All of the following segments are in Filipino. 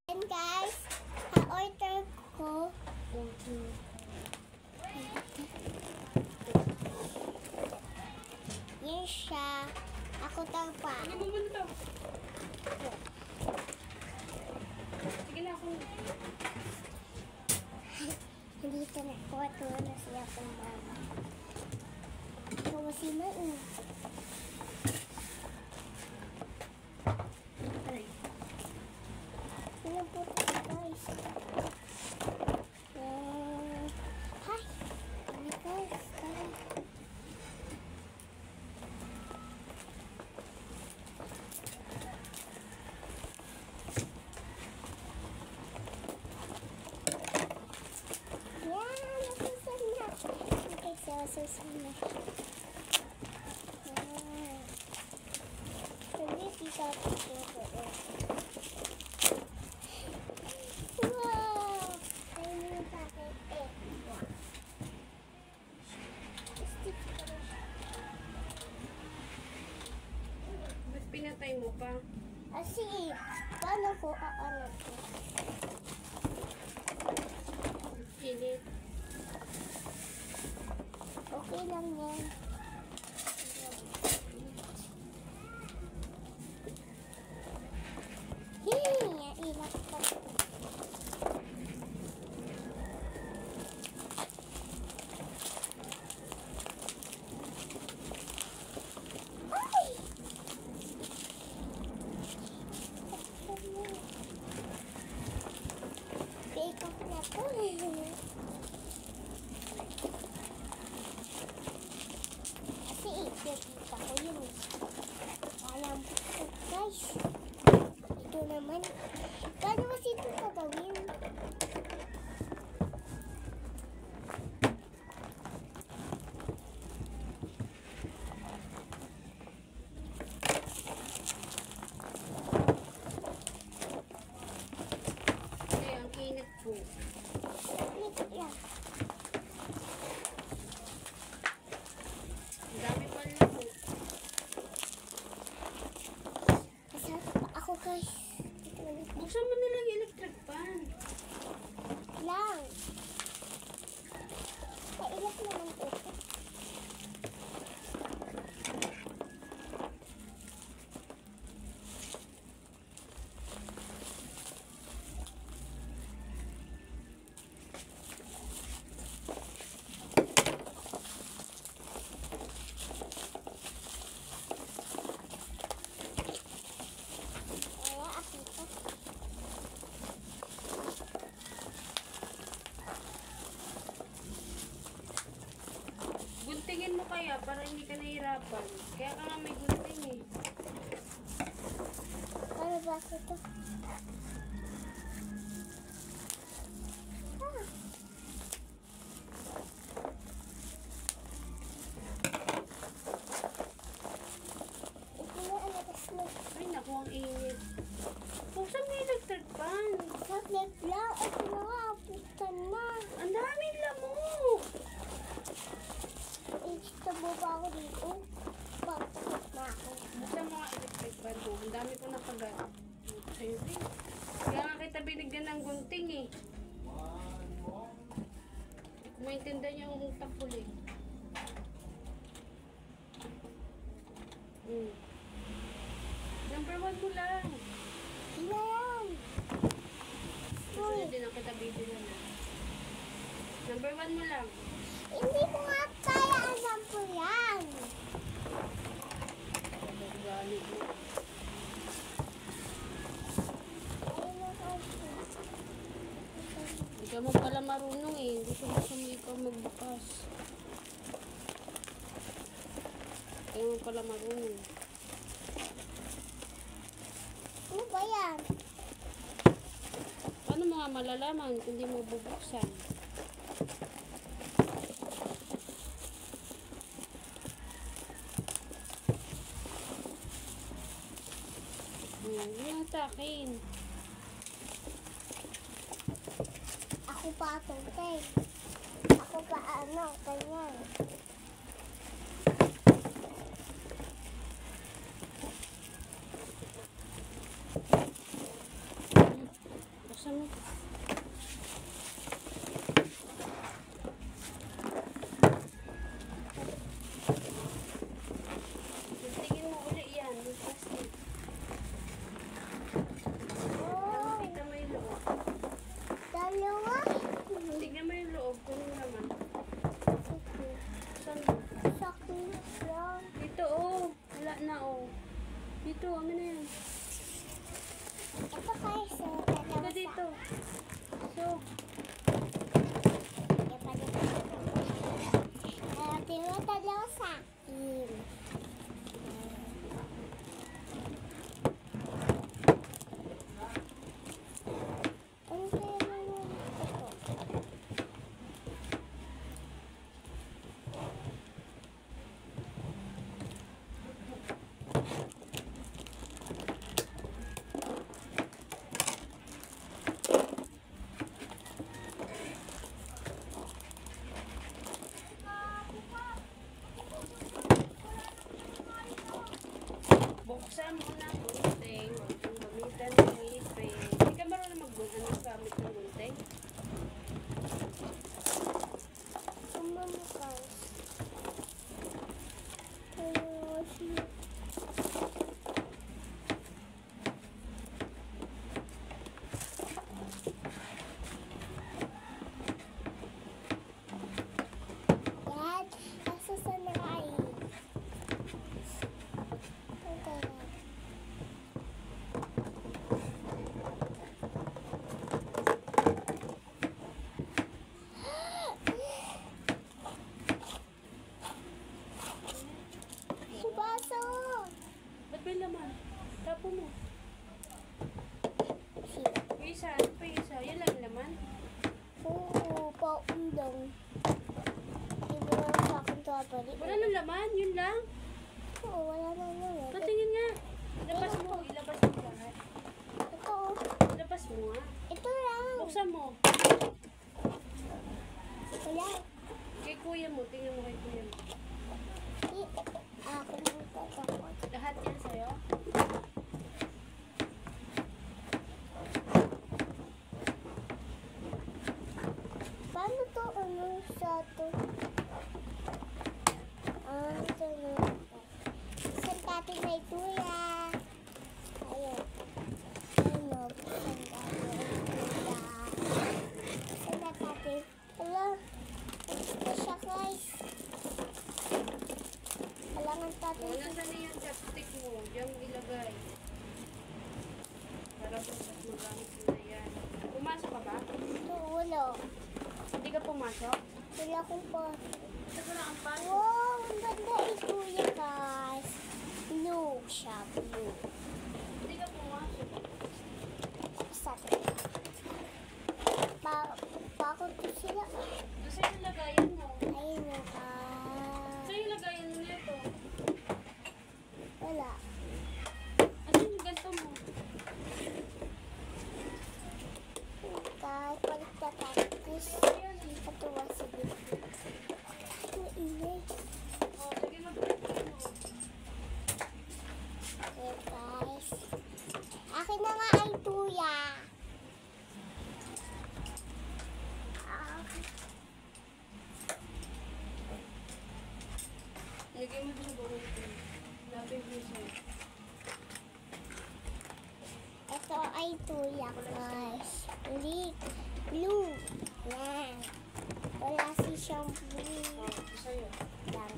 And guys, na-order ko. Yan siya. Ako daw pa. Hindi mo muna daw. Sige na ako. Dito na ko. Tuwa na siya kung mama. Ito si Main. Aray. Ano po ito guys? Hi! Hi guys! Tara. Yan! Nasusan na! Okay, so nasusan na. Yan. Sabi dito ako dito. Wow! Ay, may bakit eh. Stick ko na siya. Ba't pinatay mo pa? Kasi, paano ko aanap ko? Init. Okay lang yan. Hey! Ilap pa. Ay! Bake off na po. Kasi ikikita ko yun. Alam ko guys. Ito naman. Paano kasi ito gagawin? Hindi, ang init po. Wait lang. Ang dami pala po. Masarap pa ako guys. Ito ulit Buksan mo na lang yung electric fan. lang. Kailap naman ito. Kaya akito. Guntingin mo kaya para hindi ka nahihirapan. Kaya ka nga may gunting eh. Ano ba ito? Ah. Ito na ang lakas mo. Ay naku, ang init. Buksan mo yung electric fan. Saglit lang. Ito na nga. Buksan na. Ang daming lamok. Ito mo ba ako dito? Pagtakot na ako. Buksan mo nga electric fan ko. Ang dami ko nakagat. Sa'yo din. Kaya nga kita binigyan ng gunting eh. Hindi ko maintindihan yung utak ko eh. Number 1 mo lang. Hindi na yan. Susunod din ang kita bibigyan na. Number 1 mo lang. Hindi ko nga kaya alam ko yan. Galit mo. Ayun na kasi. Hindi ka mo pala marunong eh. Gusto mo ikaw magbukas. Kaya mo pala marunong. Ano ba yan? Paano mo nga malalaman kung di mo bubuksan? Yan sa akin. Ako pa tungkay. Ako pa ano, ganyan. Oo, paundang. Hindi mo lang sa akin ito abali. Wala nang laman, yun lang. Oo, wala na lang. Patingin nga. Ilabas mo lahat. Ito. Ilabas mo nga. Ito lang. Buksan mo. Wala. Kay kuya mo, tingnan mo kay kuya mo. Ako nang tatakot. Lahat yan sa'yo. Paano to? Ano sa to? Ito na. Isang tabi may tuya. Ayun. Ano? Isang tabi may tuya. Isang tabi. Wala. Ito siya guys. Kailangan tabi. Nasaan na yung chopstick mo? Diyan mo ilagay. Para bukas magamit mo na yan. Pumasok ka ba? Ito ulo. Hindi ka pumasok? Wala akong pa. Ito na ang pasok. Wow, ang ganda ito yan guys. Blue siya, blue. Hindi ka pumasok. Sa bakit ko sila? Doon sa'yo yung lagayan mo. Ayun na Sa'yo yung lagayan mo nito. wala. Ano yung ganito mo? Guys, balik na tayo. Guys, katuwa sa dito. Maingay. Oh, sige mag-break mo. Okay guys. Akin na nga ay tuya. Lagay mo sa bawang ito. Lapin mo sa'yo. Ito ay tuya guys. Blue. Yan. Wala si siyang blue. Oh, ito sa'yo. Lang.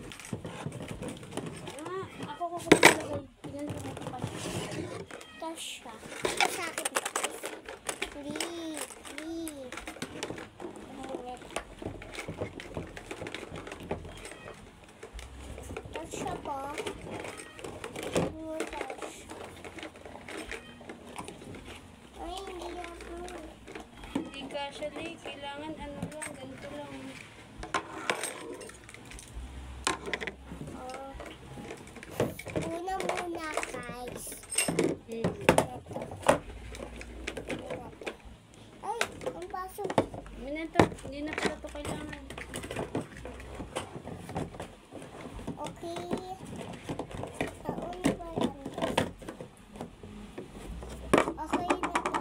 Ako ko lagay. Tingnan ko na ito pa. Ito siya. Ito sa akin guys. Blue. Ito siya po. Ito siya. Ay, hindi na blue. Hindi ka siya kailangan ano lang, ganito lang. Oh. Una muna guys. Hmm. Ito. Ay, ang baso. Hindi na pala ito kailangan. Okay. Nauna ba yan guys? Okay na to.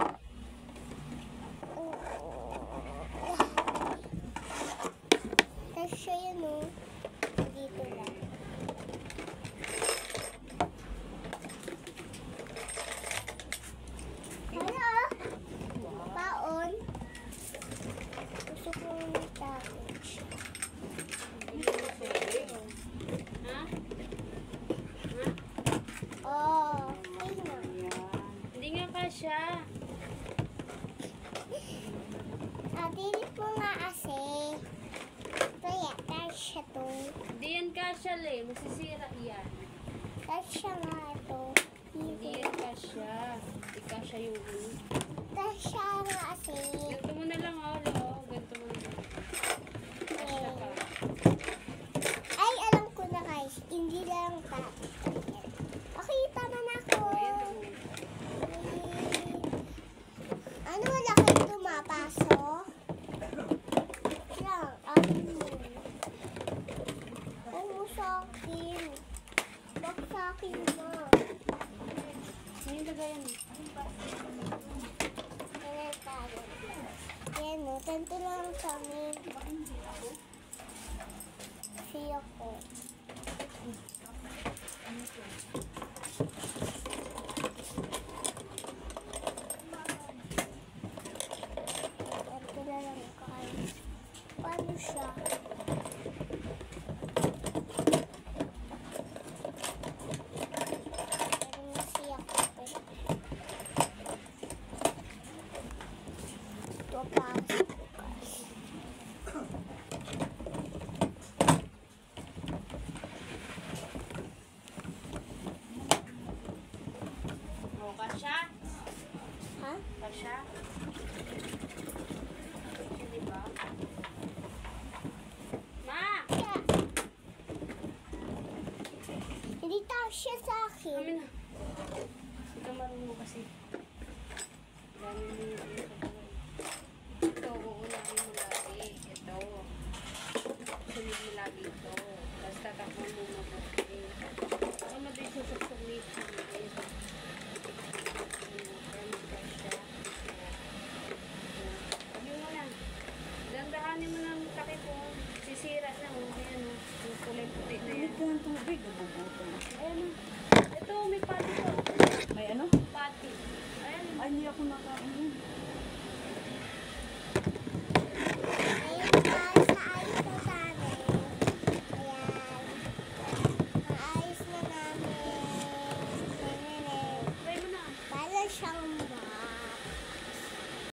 Tapos siya yun o. Dito lang. Ano? Baon. Gusto ko yung package. Ha? Oh, okay na. Hindi nga kasya. Dilit mo nga kasi. Kaya, kasya to. Hindi yan kasya masisira yan. Kasya nga ito. Hindi yan kasya. Hindi kasya yung ano. Kasya nga kasi. Ganito mo na lang Lo. Ganito mo na lang. Kasya ka. Ay, alam ko na guys. Hindi lang pa. Okay, tama na ako. Ano wala kayo tumapasok? Lang, akin mo. Oo, sa akin. Bak sa akin na. Ano yung lagayan mo? Kaya tayo. Yan o, ganito lang sa amin. Siya ko. Ganito na lang kayo. Paano siya? Pero nasiya ko. Ito pa. O, kasya? Ha? Kasya? Di ba? siya sa akin. Amin na. Hindi ka marunong kasi.